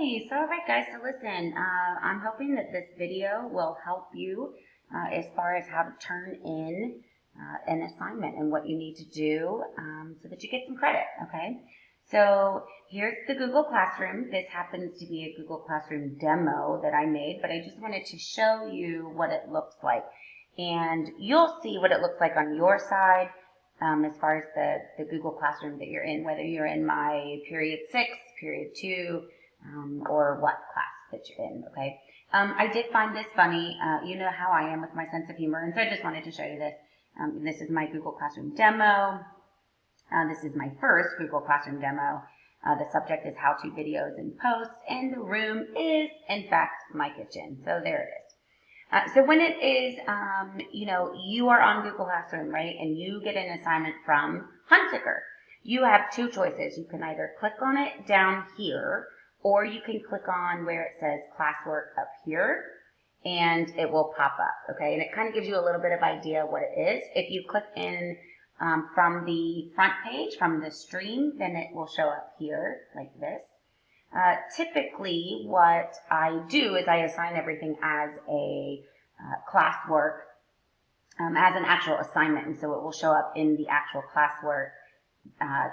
Hi, so alright guys, so listen, I'm hoping that this video will help you as far as how to turn in an assignment and what you need to do so that you get some credit, okay? So here's the Google Classroom. This happens to be a Google Classroom demo that I made, but I just wanted to show you what it looks like. And you'll see what it looks like on your side as far as the Google Classroom that you're in, whether you're in my period 6, period 2, or what class that you're in, okay? I did find this funny. You know how I am with my sense of humor, and so I just wanted to show you this. This is my Google Classroom demo. This is my first Google Classroom demo. The subject is how-to videos and posts, and the room is, in fact, my kitchen. So there it is. So when it is, you are on Google Classroom, right, and you get an assignment from Hunsaker, you have two choices. You can either click on it down here, or you can click on where it says classwork up here, and it will pop up, okay? And it kind of gives you a little bit of idea what it is. If you click in from the front page, from the stream, then it will show up here like this. Typically, what I do is I assign everything as a classwork, as an actual assignment, and so it will show up in the actual classwork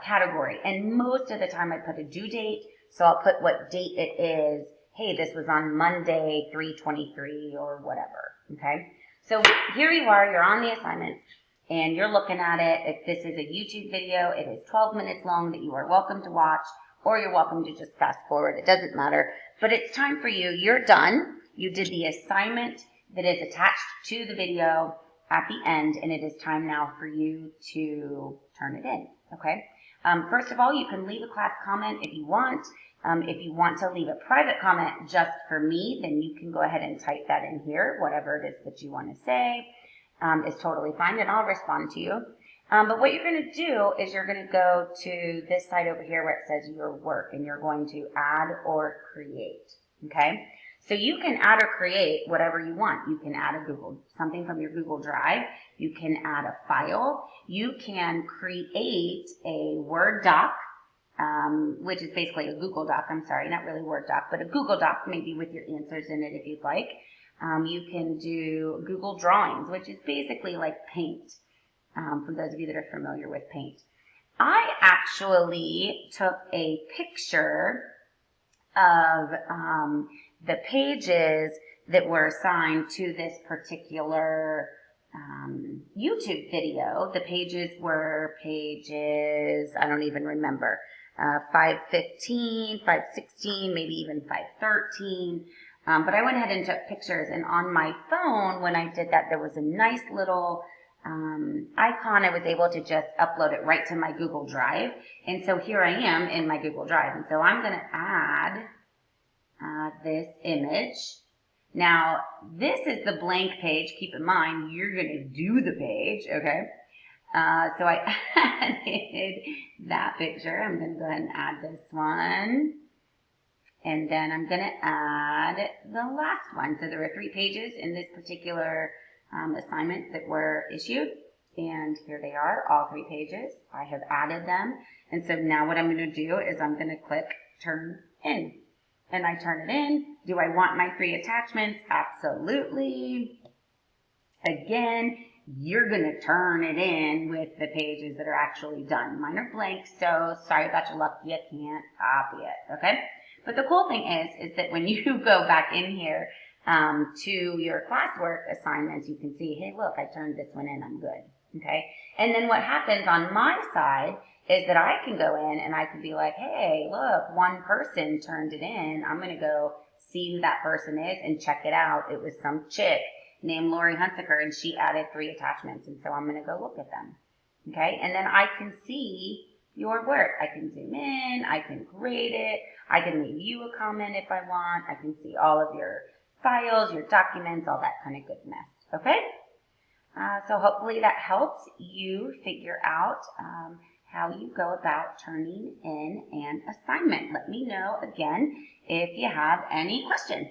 category. And most of the time I put a due date, so I'll put what date it is. Hey, this was on Monday, 3/23 or whatever, okay? So here you are, you're on the assignment, and you're looking at it. If this is a YouTube video, it is 12 minutes long that you are welcome to watch, or you're welcome to just fast forward. It doesn't matter. But it's time for you. You're done. You did the assignment that is attached to the video at the end, and it is time now for you to turn it in, okay? First of all, you can leave a class comment if you want. If you want to leave a private comment just for me, then you can go ahead and type that in here. Whatever it is that you want to say is totally fine, and I'll respond to you. But what you're going to do is you're going to go to this side over here where it says your work, and you're going to add or create, okay? So you can add or create whatever you want. You can add something from your Google Drive. You can add a file. You can create a Word doc, which is basically a Google Doc. I'm sorry, not really Word doc, but a Google Doc maybe with your answers in it if you'd like. You can do Google Drawings, which is basically like Paint, for those of you that are familiar with Paint. I actually took a picture of the pages that were assigned to this particular YouTube video. The pages were pages, I don't even remember, 515, 516, maybe even 513. But I went ahead and took pictures, and on my phone, when I did that, there was a nice little icon. I was able to just upload it right to my Google Drive. And so here I am in my Google Drive. And so I'm going to add this image. Now, this is the blank page. Keep in mind, you're going to do the page, okay? So I added that picture. I'm going to go ahead and add this one. And then I'm going to add the last one. So there are 3 pages in this particular assignment that were issued. And here they are, all 3 pages. I have added them. And so now what I'm going to do is I'm going to click Turn In. And I turn it in. Do I want my 3 attachments? Absolutely. Again, you're going to turn it in with the pages that are actually done. Mine are blank, so sorry about your luck. You can't copy it, okay? But the cool thing is that when you go back in here to your classwork assignments, you can see, hey, look, I turned this one in. I'm good, okay? And then what happens on my side is that I can go in and I can be like, hey, look, one person turned it in. I'm going to go see who that person is and check it out. It was some chick named Lori Hunsaker, and she added 3 attachments. And so I'm going to go look at them, okay? And then I can see your work. I can zoom in. I can grade it. I can leave you a comment if I want. I can see all of your files, your documents, all that kind of good mess, okay? So hopefully that helps you figure out how you go about turning in an assignment. Let me know again if you have any questions.